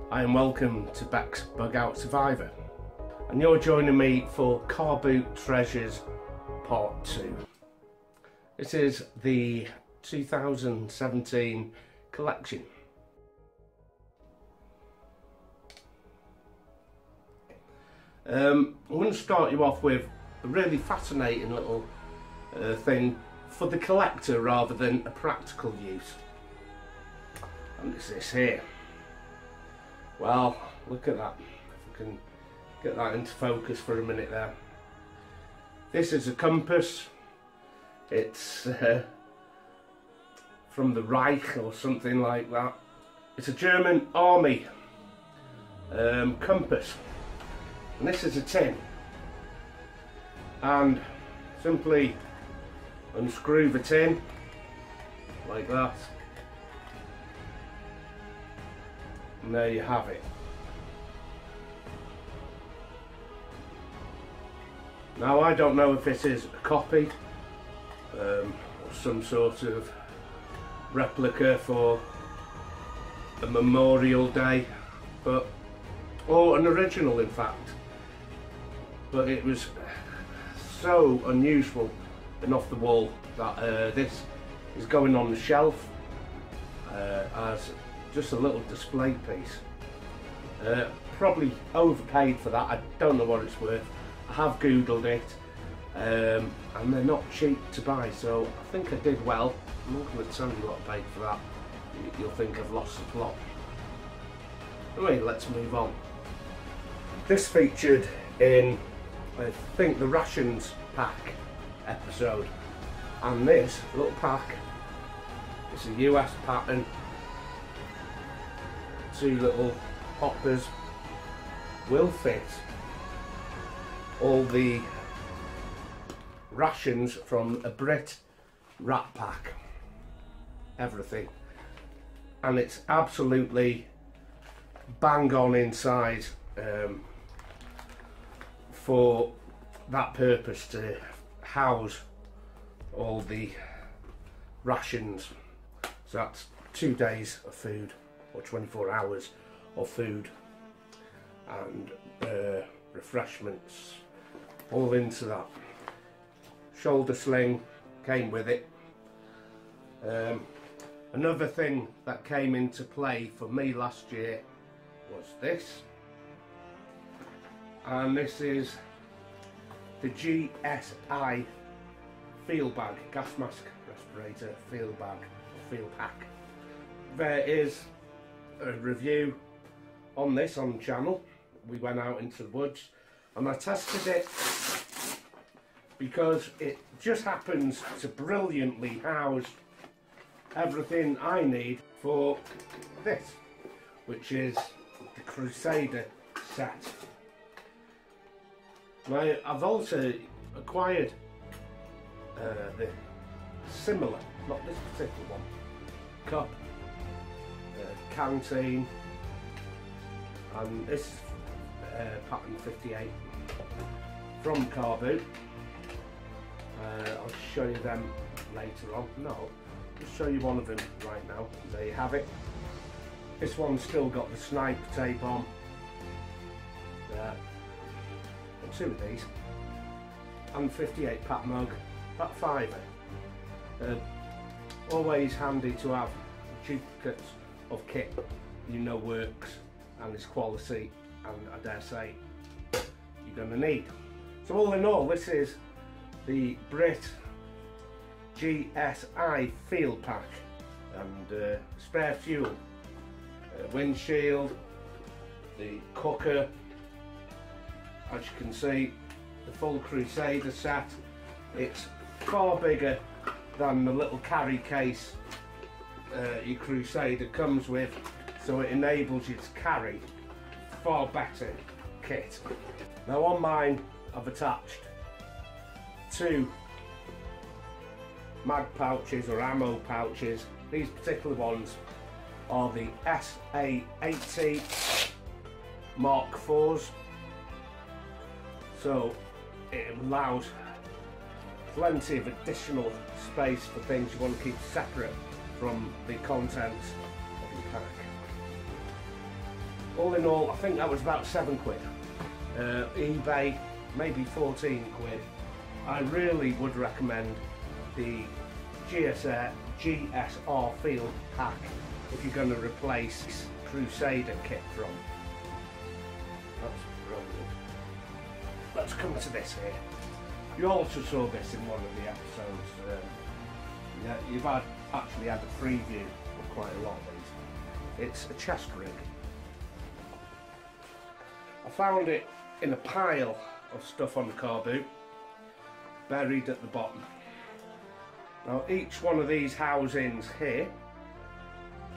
Hi and welcome to bexbugoutsurvivor, and you're joining me for Carboot Treasures Part 2. This is the 2017 collection. I'm going to start you off with a really fascinating little thing for the collector rather than a practical use. And it's this here. Well, look at that. If we can get that into focus for a minute there. This is a compass. It's from the Reich or something like that. It's a German army compass. And this is a tin. And simply unscrew the tin like that. And there you have it. Now I don't know if this is a copy or some sort of replica for a Memorial Day, or an original in fact. But it was so unusual and off the wall that this is going on the shelf as just a little display piece. Probably overpaid for that. I don't know what it's worth. I have googled it and they're not cheap to buy, so I think I did well. I'm not going to tell you what I paid for that. You'll think I've lost the plot. Anyway, let's move on. This featured in, I think, the rations pack episode, and this little pack, it's a US pattern. 2 little hoppers will fit all the rations from a Brit rat pack, everything, and it's absolutely bang on inside for that purpose, to house all the rations. So that's 2 days of food, or 24 hours of food, and refreshments all into that. Shoulder sling came with it. Another thing that came into play for me last year was this, and this is the GSI field bag, gas mask respirator field bag, or field pack. There is a review on this on the channel. We went out into the woods and I tested it because it just happens to brilliantly house everything I need for this, which is the Crusader set. Now I've also acquired the similar, not this particular one, cup, canteen, and this pattern 58 from Carboot. I'll show you them later on. No, I'll just show you one of them right now. There you have it. This one's still got the sniper tape on. There. 2 of these. And 58 pack mug, that £5. Always handy to have duplicates of kit you know works and is quality, and I dare say you're going to need. So all in all, this is the Brit GSI field pack, and spare fuel, windshield, the cooker, as you can see, the full Crusader set. It's far bigger than the little carry case your Crusader comes with, so it enables you to carry far better kit. Now on mine I've attached 2 mag pouches or ammo pouches. These particular ones are the SA80 Mark IVs, so it allows plenty of additional space for things you want to keep separate from the contents of your pack. All in all, I think that was about £7. eBay, maybe 14 quid. I really would recommend the GSR Field Pack if you're going to replace Crusader kit from. That's brilliant. Let's come to this here. You also saw this in one of the episodes. Yeah, you've actually had a preview of quite a lot of these. It's a chest rig. I found it in a pile of stuff on the car boot, buried at the bottom. Now each one of these housings here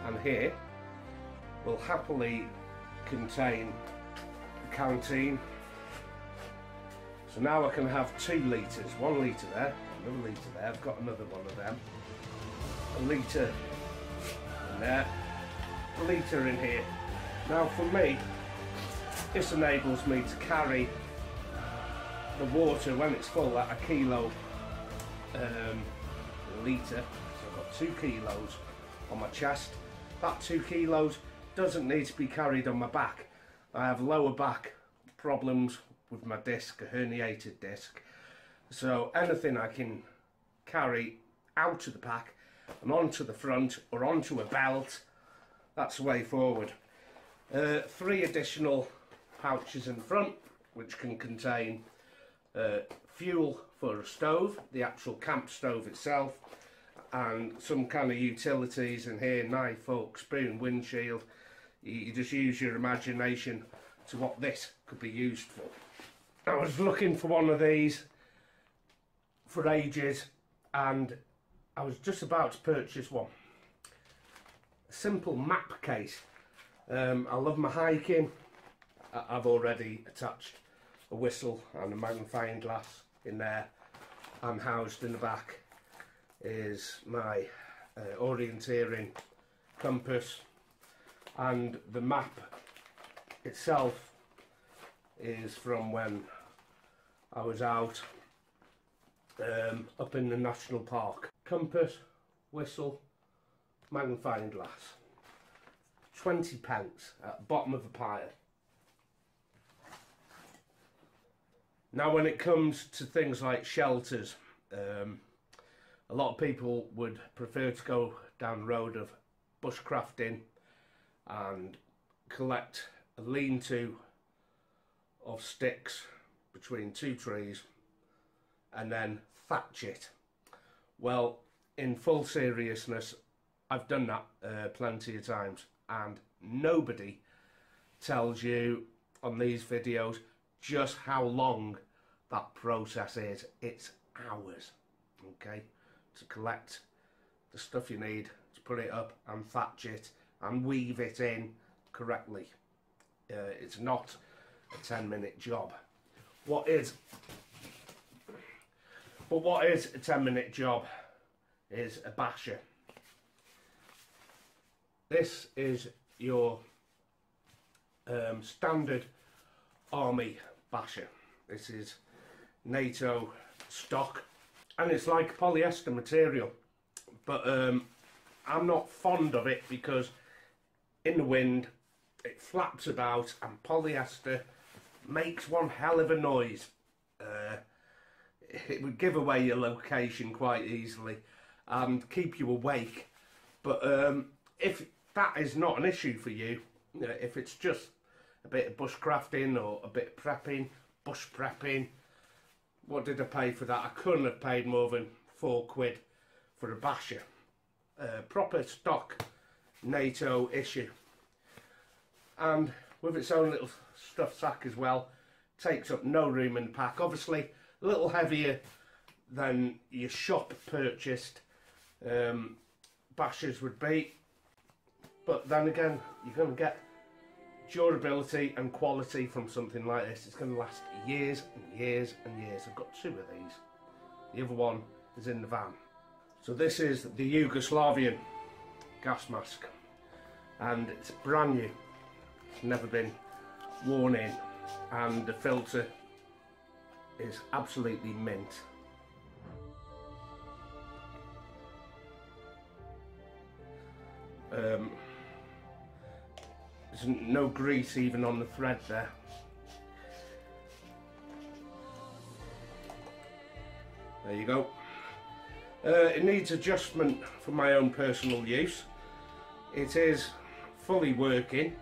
and here will happily contain a canteen. So now I can have 2 litres, 1 litre there, another litre there, I've got another one of them, a litre in there, a litre in here. Now for me, this enables me to carry the water when it's full at a kilo litre. So I've got 2 kilos on my chest. That 2 kilos doesn't need to be carried on my back. I have lower back problems with my disc, a herniated disc. So anything I can carry out of the pack and onto the front or onto a belt, that's the way forward. 3 additional pouches in front which can contain fuel for a stove, the actual camp stove itself, and some kind of utilities in here, knife, fork, spoon, windshield. You just use your imagination to what this could be used for. I was looking for one of these for ages and I was just about to purchase one. A simple map case. I love my hiking. I've already attached a whistle and a magnifying glass in there, and housed in the back is my orienteering compass, and the map itself is from when I was out up in the national park. Compass, whistle, magnifying glass. 20p at the bottom of a pile. Now when it comes to things like shelters, a lot of people would prefer to go down the road of bushcrafting and collect a lean-to of sticks between 2 trees and then thatch it. Well, in full seriousness, I've done that plenty of times, and nobody tells you on these videos just how long that process is. It's hours, okay, to collect the stuff you need to put it up and thatch it and weave it in correctly. It's not a 10-minute job. What is a 10-minute job is a basher. This is your standard army basher. This is NATO stock, and it's like polyester material, but I'm not fond of it because in the wind it flaps about, and polyester makes one hell of a noise. It would give away your location quite easily and keep you awake. But if that is not an issue for you, if it's just a bit of bushcrafting or a bit of prepping, bush prepping, what did I pay for that? I couldn't have paid more than £4 for a basher. Proper stock NATO issue. And with its own little stuff sack as well, takes up no room in the pack. Obviously a little heavier than your shop purchased bashers would be, but then again you're going to get durability and quality from something like this. It's going to last years and years and years. I've got 2 of these. The other one is in the van. So this is the Yugoslavian gas mask, and it's brand new. It's never been worn in, and the filter is absolutely mint. There's no grease even on the thread there. There you go. It needs adjustment for my own personal use. It is fully working,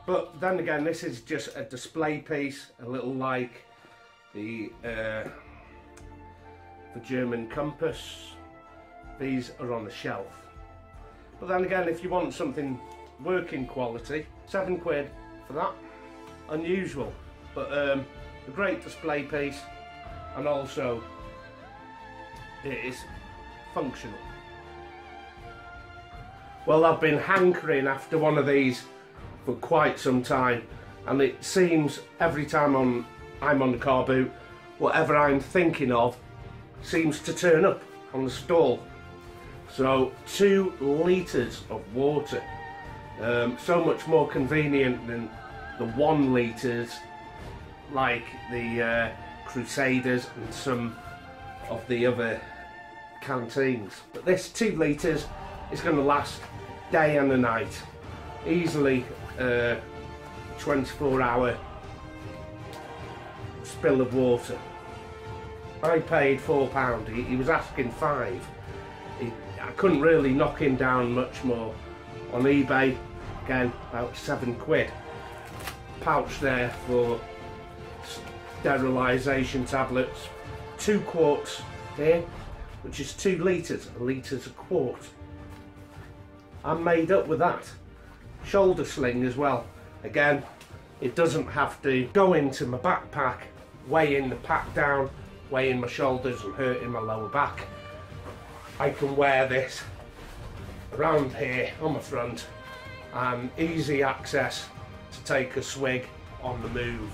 but then again, this is just a display piece, a little like the German compass. These are on the shelf. But then again, if you want something working quality, £7 for that. Unusual, but a great display piece, and also it is functional. Well, I've been hankering after one of these for quite some time, and it seems every time I'm on the car boot, whatever I'm thinking of seems to turn up on the stall. So 2 litres of water, so much more convenient than the 1 litres like the Crusaders and some of the other canteens. But this 2 litres is going to last day and a night, easily 24-hour spill of water. I paid £4, he was asking £5. I couldn't really knock him down much more. On eBay, again, about £7. Pouch there for sterilisation tablets. 2 quarts here, which is 2 litres, a litre's a quart. I'm made up with that. Shoulder sling as well. Again, it doesn't have to go into my backpack, weighing the pack down, weighing my shoulders and hurting my lower back. I can wear this around here on my front, and easy access to take a swig on the move.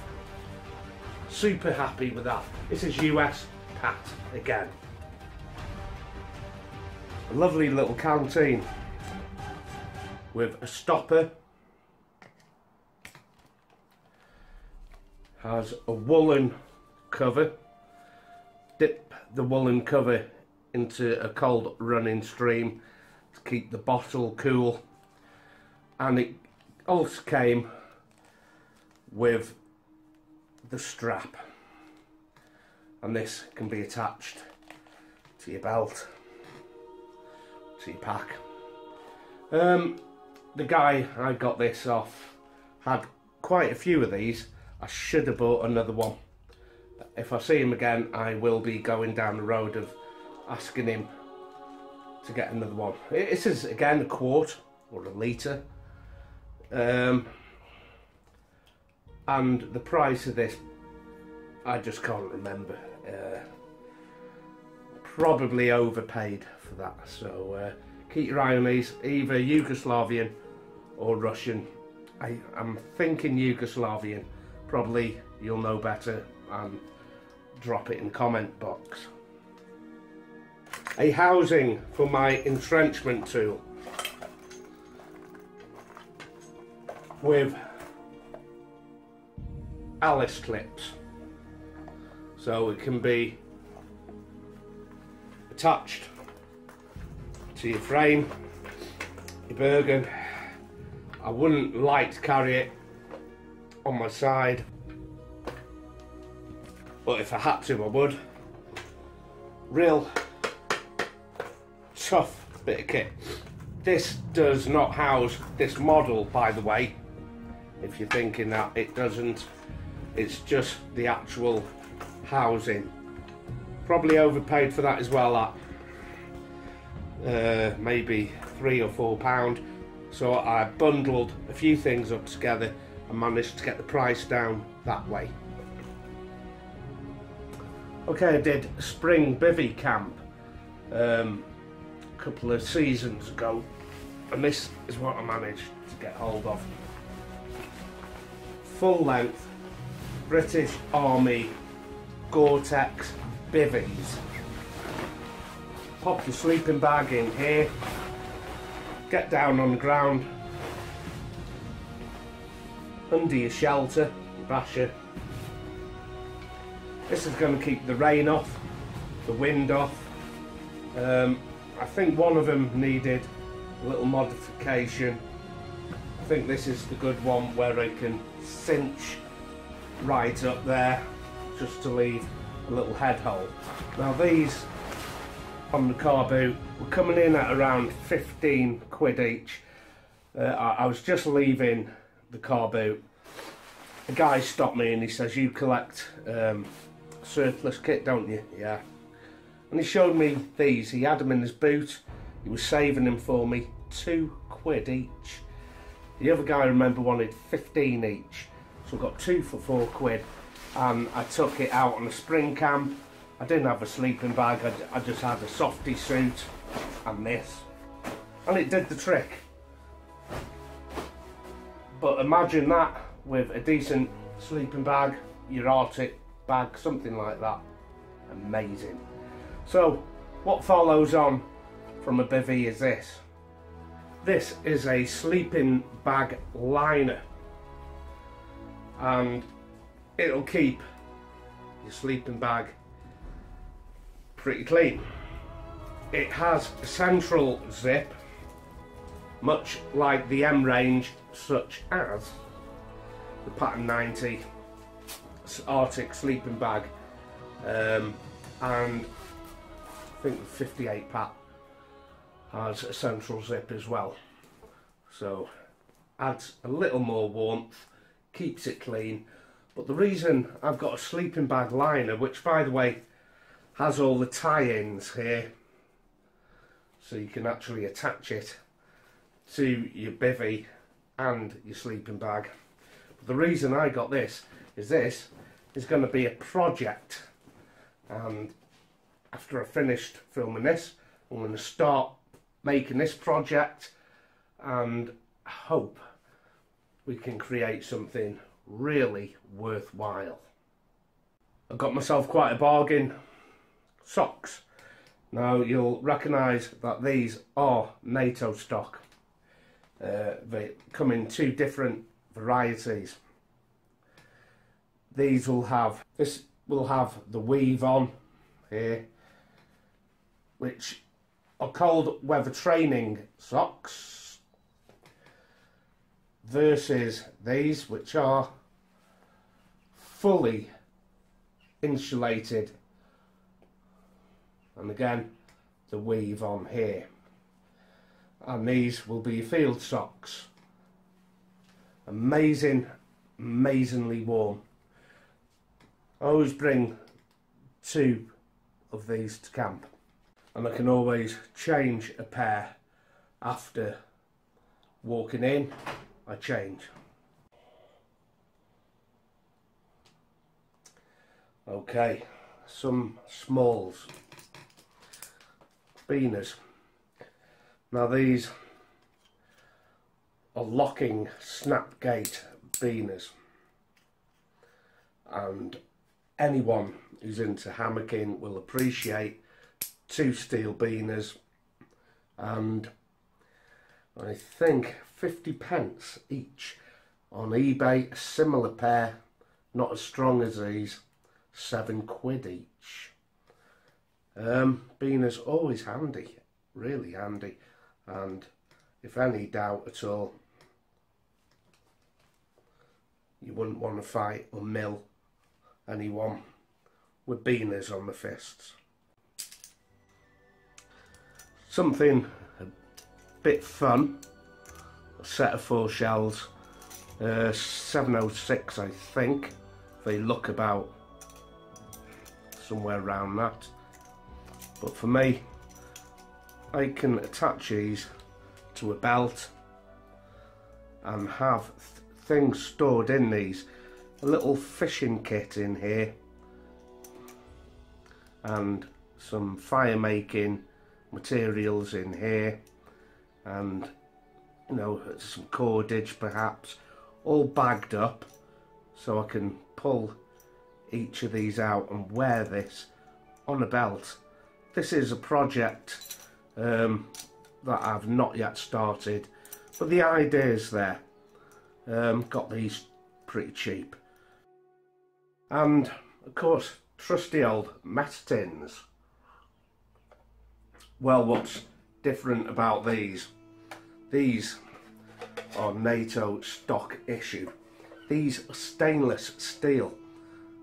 Super happy with that. This is US Pat again. A lovely little canteen with a stopper. Has a woolen cover. Dip the woolen cover into a cold running stream to keep the bottle cool, and it also came with the strap, and this can be attached to your belt, to your pack. The guy I got this off had quite a few of these. I should have bought another one. If I see him again, I will be going down the road of asking him to get another one. This is again a quart or a litre, and the price of this I just can't remember. Probably overpaid for that, so keep your eye on these, either Yugoslavian or Russian. I'm thinking Yugoslavian. Probably you'll know better and drop it in the comment box. A housing for my entrenchment tool with Alice clips, so it can be attached to your frame, your Bergen. I wouldn't like to carry it on my side, but if I had to, I would. Real tough bit of kit. This does not house this model, by the way, if you're thinking that. It doesn't. It's just the actual housing. Probably overpaid for that as well, at maybe £3 or £4. So I bundled a few things up together and managed to get the price down that way. Okay, I did spring bivvy camp a couple of seasons ago, and this is what I managed to get hold of. Full length British Army Gore-Tex bivvies. Pop your sleeping bag in here, get down on the ground, under your shelter, your basher. This is going to keep the rain off, the wind off. I think one of them needed a little modification. think this is the good one where I can cinch right up there just to leave a little head hole. Now these on the Carboot were coming in at around 15 quid each. I was just leaving the Carboot. A guy stopped me and he says, "You collect surplus kit, don't you?" Yeah. And he showed me these. He had them in his boot. He was saving them for me, 2 quid each. The other guy, I remember, wanted 15 each. So I got 2 for 4 quid. And I took it out on a spring camp. I didn't have a sleeping bag. I just had a softy suit and this. And it did the trick. But imagine that with a decent sleeping bag, your Arctic bag, something like that. Amazing. So what follows on from a bivvy is this. This is a sleeping bag liner, and it'll keep your sleeping bag pretty clean. It has a central zip, much like the M range, such as the Pattern 90 Arctic sleeping bag, and I think the 58 Pat has a central zip as well, so adds a little more warmth, keeps it clean. But the reason I've got a sleeping bag liner, which by the way has all the tie-ins here, so you can actually attach it to your bivvy and your sleeping bag. But the reason I got this is going to be a project, and after I finished filming this, I'm going to start making this project and hope we can create something really worthwhile. I got myself quite a bargain. Socks. Now you'll recognise that these are NATO stock. They come in 2 different varieties. This will have the weave on here, which are cold weather training socks, versus these, which are fully insulated, and again the weave on here. And these will be field socks. Amazingly warm. I always bring 2 of these to camp, and I can always change a pair after walking in. I change. Okay, some smalls. Beaners. Now these are locking snapgate beaners, and anyone who's into hammocking will appreciate 2 steel beaners, and I think 50p each. On eBay, a similar pair, not as strong as these, 7 quid each. Beaners always handy, really handy, and if any doubt at all, you wouldn't want to fight or mill anyone with beaners on the fists. Something a bit fun, a set of 4 shells, 706 I think, they look about somewhere around that. But for me, I can attach these to a belt and have things stored in these. A little fishing kit in here, and some fire making materials in here, and you know, some cordage perhaps, all bagged up, so I can pull each of these out and wear this on a belt. This is a project that I've not yet started, but the idea is there. Got these pretty cheap. And of course, trusty old mess tins. Well, what's different about these? These are NATO stock issue. These are stainless steel,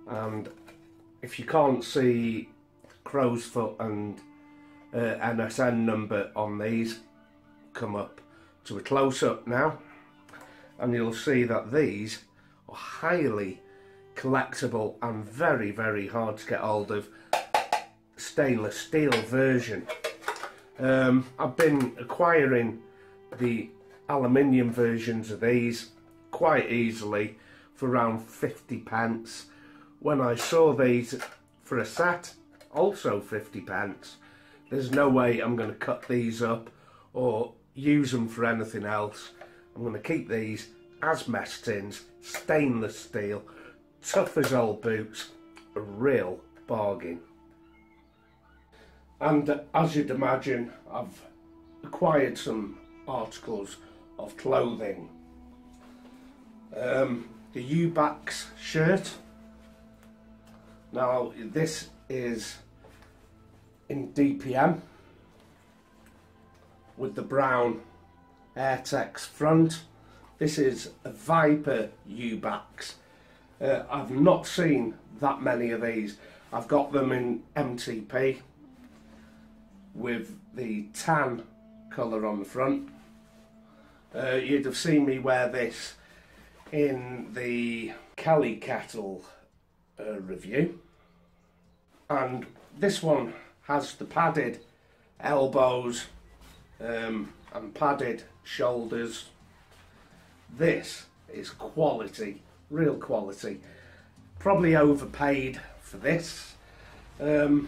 and if you can't see crow's foot and NSN number on these, come up to a close-up now and you'll see that these are highly collectible and very, very hard to get hold of stainless steel version. I've been acquiring the aluminium versions of these quite easily for around 50 pence. When I saw these for a set, also 50 pence, there's no way I'm going to cut these up or use them for anything else. I'm going to keep these as mess tins, stainless steel, tough as old boots, a real bargain. And as you'd imagine, I've acquired some articles of clothing. The U-Backs shirt. Now this is in DPM with the brown AirTex front. This is a Viper U-Backs. I've not seen that many of these. I've got them in MTP with the tan colour on the front. You'd have seen me wear this in the Kelly Kettle review, and this one has the padded elbows and padded shoulders. This is quality, real quality. Probably overpaid for this, but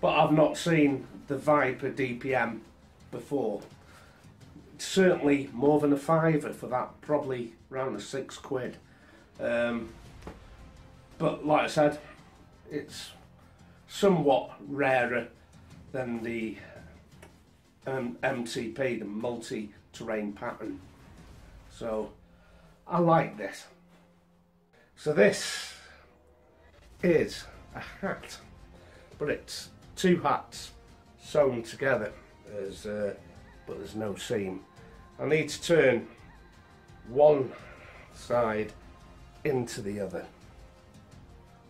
I've not seen the Viper DPM before. Certainly more than a fiver for that, probably around £6. But like I said, it's somewhat rarer than the MTP, the multi-terrain pattern. So I like this. So this is a hat, but it's two hats sewn together, but there's no seam. I need to turn one side into the other.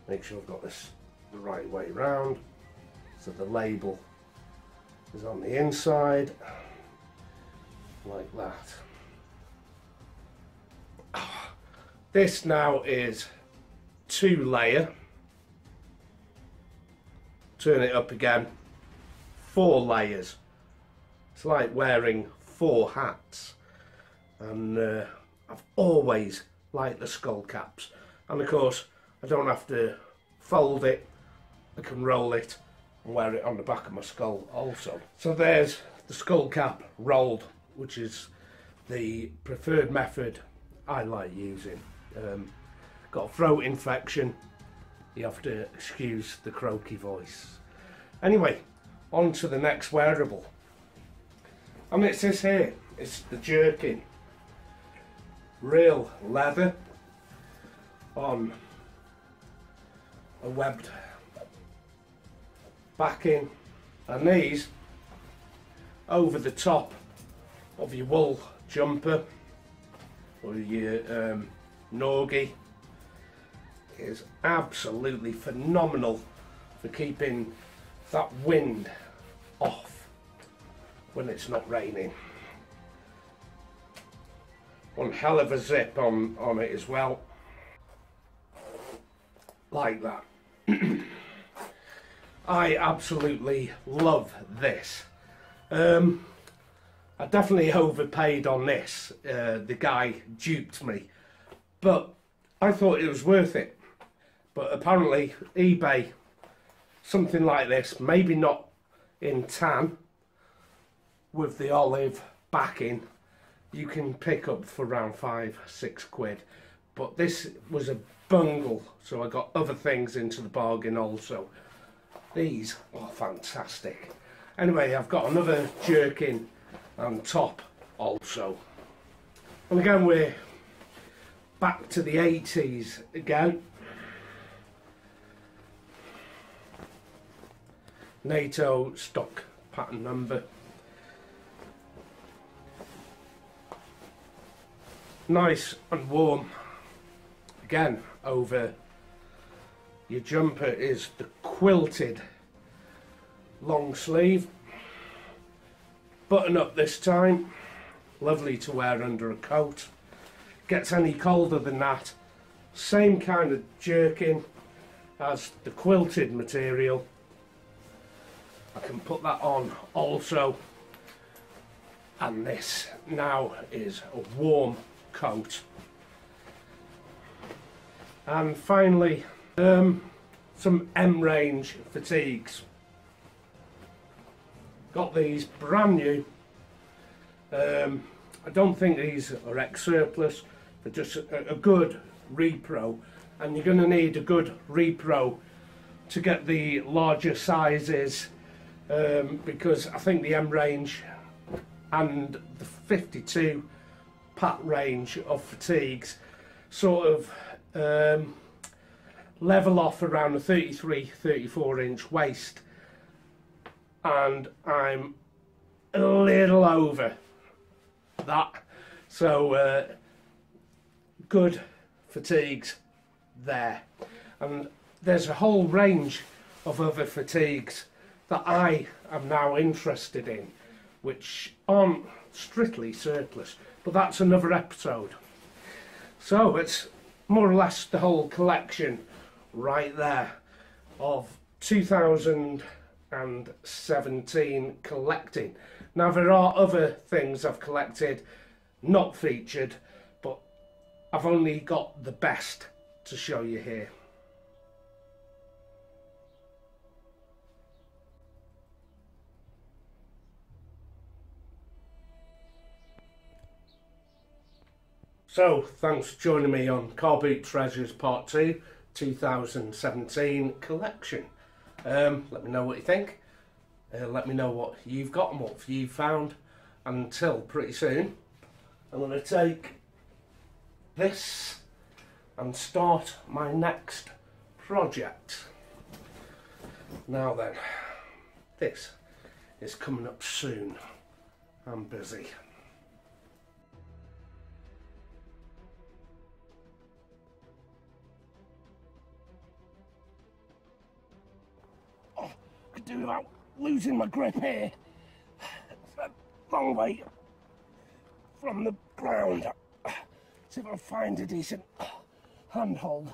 Make sure I've got this the right way round, so the label is on the inside, like that. This now is 2-layer. Turn it up again, 4 layers. It's like wearing 4 hats, and I've always liked the skull caps, and of course I don't have to fold it, I can roll it and wear it on the back of my skull also. So there's the skull cap rolled, which is the preferred method I like using. Got a throat infection, you have to excuse the croaky voice. Anyway, on to the next wearable, and it's this here, it's the jerkin. Real leather on a webbed backing, and these over the top of your wool jumper or your norgie is absolutely phenomenal for keeping that wind off when it's not raining. One hell of a zip on it as well, like that. I absolutely love this. I definitely overpaid on this. The guy duped me, but I thought it was worth it. But apparently eBay, something like this, maybe not in tan with the olive backing, you can pick up for around £5-6. But this was a bungle, so I got other things into the bargain also. These are fantastic. Anyway, I've got another jerkin and top also. And again, we're back to the 80s again. NATO stock pattern number. nice and warm. Again, over your jumper is the quilted long sleeve. Button up this time, lovely to wear under a coat. Gets any colder than that, same kind of jerkin as the quilted material. I can put that on also, and this now is a warm coat. And finally, some M-range fatigues. Got these brand new. I don't think these are ex-surplus. They're just a good repro, and you're going to need a good repro to get the larger sizes, because I think the M range and the 52 pat range of fatigues sort of level off around a 33-34 inch waist, and I'm a little over that, so good fatigues there. And there's a whole range of other fatigues that I am now interested in, which aren't strictly surplus, but that's another episode. So it's more or less the whole collection right there of 2017 collecting. Now there are other things I've collected not featured, but I've only got the best to show you here. So, thanks for joining me on Carboot Treasures Part 2, 2017 collection. Let me know what you think. Let me know what you've got and what you've found. Until pretty soon, I'm going to take this and start my next project. Now then, this is coming up soon. I'm busy. Could do without losing my grip here. It's a long way from the ground. See if I can find a decent handhold.